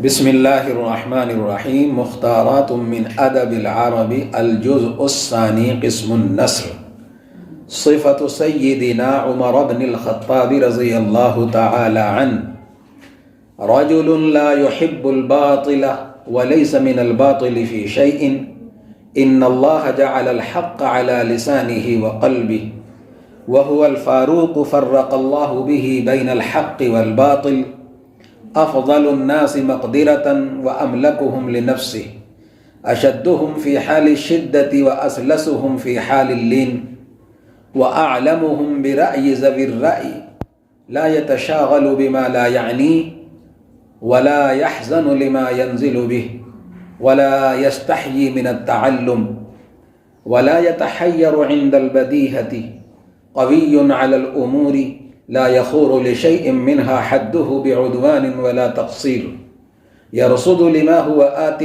بسم اللہ الرحمن الرحیم۔ مختارات من ادب العرب، الجزء الثانی، قسم النثر۔ صفة سیدنا عمر بن الخطاب رضی اللہ تعالی عنہ: رجل لا يحب الباطل وليس من الباطل في شيء، ان الله جعل الحق على لسانه وقلبه، وهو الفاروق فرق الله به بين الحق والباطل، افضل الناس مقدرة واملكهم لنفسه، اشدهم في حال الشدة واسلسهم في حال اللين، واعلمهم برأي ذوي الرأي، لا يتشاغل بما لا يعنيه ولا يحزن لما ينزل به، ولا يستحيي من التعلم، ولا يتحير عند البديهة، قوي على الأمور، لا يخور لشيء منها حده بعدوان ولا تقصير، يرصد لما هو آت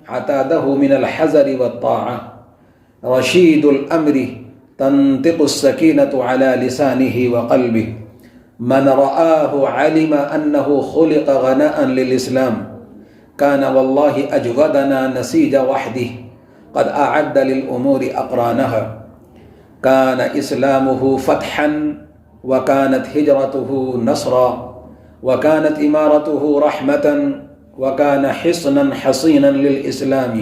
عتاده من الحذر والطاعة، رشيد الأمر، تنطق السكينة على لسانه وقلبه، من رآه علم أنه خلق غناء للإسلام، كان والله أجودنا نسيج وحده، قد أعد للأمور أقرانها، كان إسلامه فتحا، وكانت هجرته نصرا، وكانت إمارته رحمة، وكان حصنا حصينا للإسلام،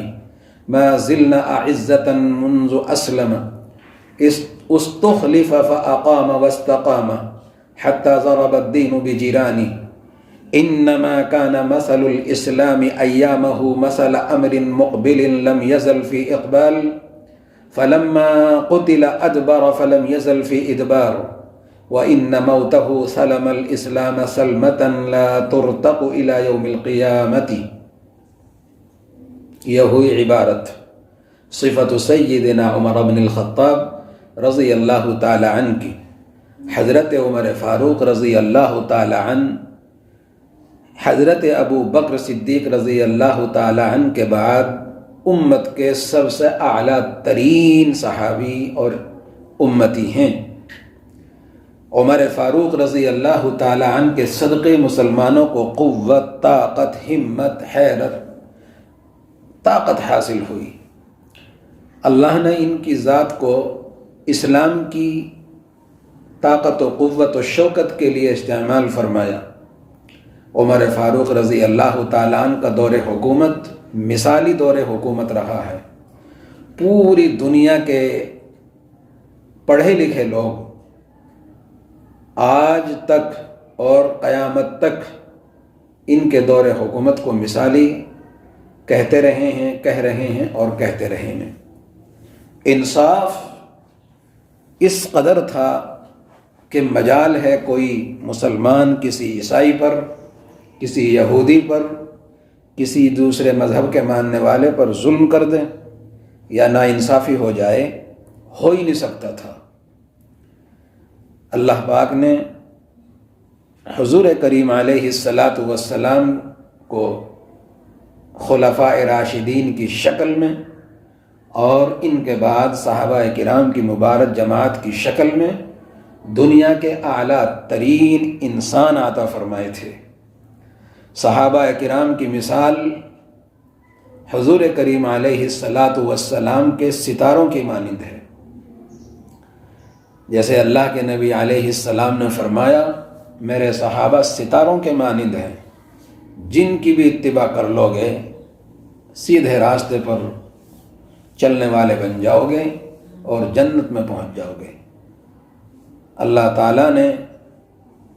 ما زلنا أعزة منذ أسلم، استخلف فأقام واستقام، حتى ضرب الدين بجيرانه، إنما كان مثل الإسلام أيامه مثل أمر مقبل لم يزل في إقبال، فلما قتل أدبر فلم يزل في إدبار، وإن موته سلم الإسلام سلمة لا ترتق إلى يوم القيامة۔ یہ ہوئی عبارت صفت سیدنا عمر بن الخطاب رضی اللہ تعالی عنہ کی۔ حضرت عمر فاروق رضی اللہ تعالی عنہ حضرت ابو بکر صدیق رضی اللہ تعالی عنہ کے بعد امت کے سب سے اعلیٰ ترین صحابی اور امتی ہیں۔ عمر فاروق رضی اللہ تعالی عنہ کے صدقے مسلمانوں کو قوت، طاقت، ہمت، حیرت، طاقت حاصل ہوئی۔ اللہ نے ان کی ذات کو اسلام کی طاقت و قوت و شوکت کے لیے استعمال فرمایا۔ عمر فاروق رضی اللہ تعالی عنہ کا دور حکومت مثالی دور حکومت رہا ہے۔ پوری دنیا کے پڑھے لکھے لوگ آج تک اور قیامت تک ان کے دور حکومت کو مثالی کہتے رہے ہیں، کہہ رہے ہیں اور کہتے رہے ہیں۔ انصاف اس قدر تھا کہ مجال ہے کوئی مسلمان کسی عیسائی پر، کسی یہودی پر، کسی دوسرے مذہب کے ماننے والے پر ظلم کر دیں یا ناانصافی ہو جائے، ہو ہی نہیں سکتا تھا۔ اللہ پاک نے حضور کریم علیہ السلام کو خلفاء راشدین کی شکل میں اور ان کے بعد صحابہ کرام کی مبارک جماعت کی شکل میں دنیا کے اعلیٰ ترین انسان عطا فرمائے تھے۔ صحابہ کرام کی مثال حضور کریم علیہ السلام کے ستاروں کی مانند ہے۔ جیسے اللہ کے نبی علیہ السلام نے فرمایا، میرے صحابہ ستاروں کے مانند ہیں، جن کی بھی اتباع کر لو گے سیدھے راستے پر چلنے والے بن جاؤ گے اور جنت میں پہنچ جاؤ گے۔ اللہ تعالیٰ نے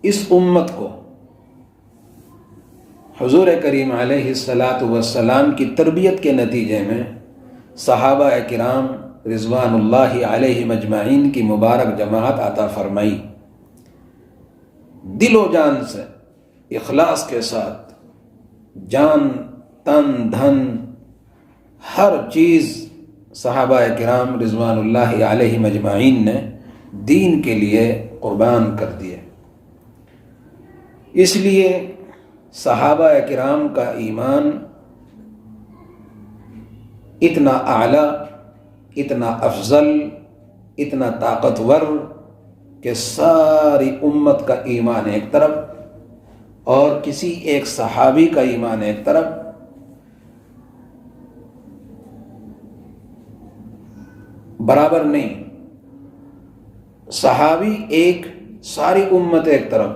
اس امت کو حضور کریم علیہ السلام کی تربیت کے نتیجے میں صحابہ کرام رضوان اللہ علیہ مجمعین کی مبارک جماعت عطا فرمائی۔ دل و جان سے، اخلاص کے ساتھ، جان، تن، دھن، ہر چیز صحابہ کرام رضوان اللہ علیہ مجمعین نے دین کے لیے قربان کر دیے۔ اس لیے صحابہ کرام کا ایمان اتنا اعلیٰ، اتنا افضل، اتنا طاقتور کہ ساری امت کا ایمان ایک طرف اور کسی ایک صحابی کا ایمان ایک طرف، برابر نہیں۔ صحابی ایک، ساری امت ایک طرف،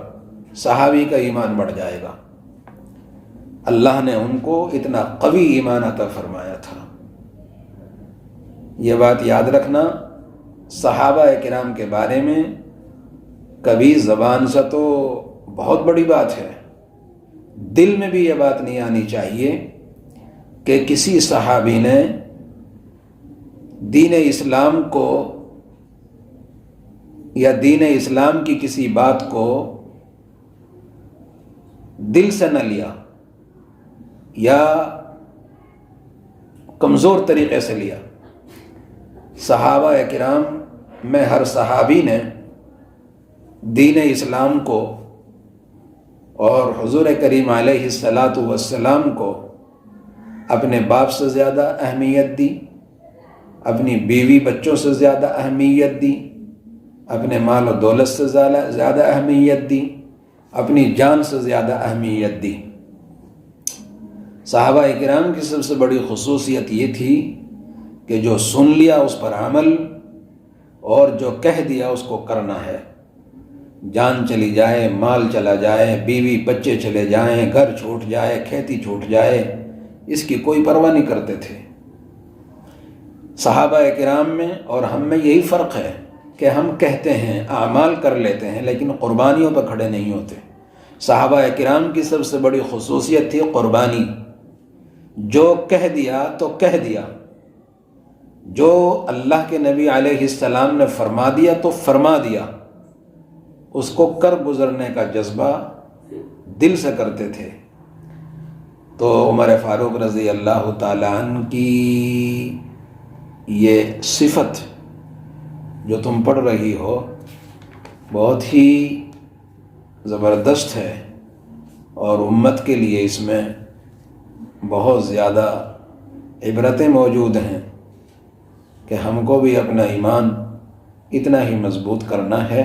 صحابی کا ایمان بڑھ جائے گا۔ اللہ نے ان کو اتنا قوی ایمان عطا فرمایا تھا۔ یہ بات یاد رکھنا، صحابہ کرام کے بارے میں کبھی زبان سے تو بہت بڑی بات ہے، دل میں بھی یہ بات نہیں آنی چاہیے کہ کسی صحابی نے دین اسلام کو یا دین اسلام کی کسی بات کو دل سے نہ لیا یا کمزور طریقے سے لیا۔ صحابہ کرام میں ہر صحابی نے دین اسلام کو اور حضور کریم علیہ الصلاۃ والسلام کو اپنے باپ سے زیادہ اہمیت دی، اپنی بیوی بچوں سے زیادہ اہمیت دی، اپنے مال و دولت سے زیادہ اہمیت دی، اپنی جان سے زیادہ اہمیت دی۔ صحابہ کرام کی سب سے بڑی خصوصیت یہ تھی کہ جو سن لیا اس پر عمل، اور جو کہہ دیا اس کو کرنا ہے۔ جان چلی جائے، مال چلا جائے، بیوی بچے چلے جائیں، گھر چھوٹ جائے، کھیتی چھوٹ جائے، اس کی کوئی پرواہ نہیں کرتے تھے۔ صحابہ کرام میں اور ہم میں یہی فرق ہے کہ ہم کہتے ہیں، اعمال کر لیتے ہیں، لیکن قربانیوں پر کھڑے نہیں ہوتے۔ صحابہ کرام کی سب سے بڑی خصوصیت تھی قربانی۔ جو کہہ دیا تو کہہ دیا، جو اللہ کے نبی علیہ السلام نے فرما دیا تو فرما دیا، اس کو کر گزرنے کا جذبہ دل سے کرتے تھے۔ تو عمر فاروق رضی اللہ تعالی عنہ کی یہ صفت جو تم پڑھ رہی ہو بہت ہی زبردست ہے، اور امت کے لیے اس میں بہت زیادہ عبرتیں موجود ہیں کہ ہم کو بھی اپنا ایمان اتنا ہی مضبوط کرنا ہے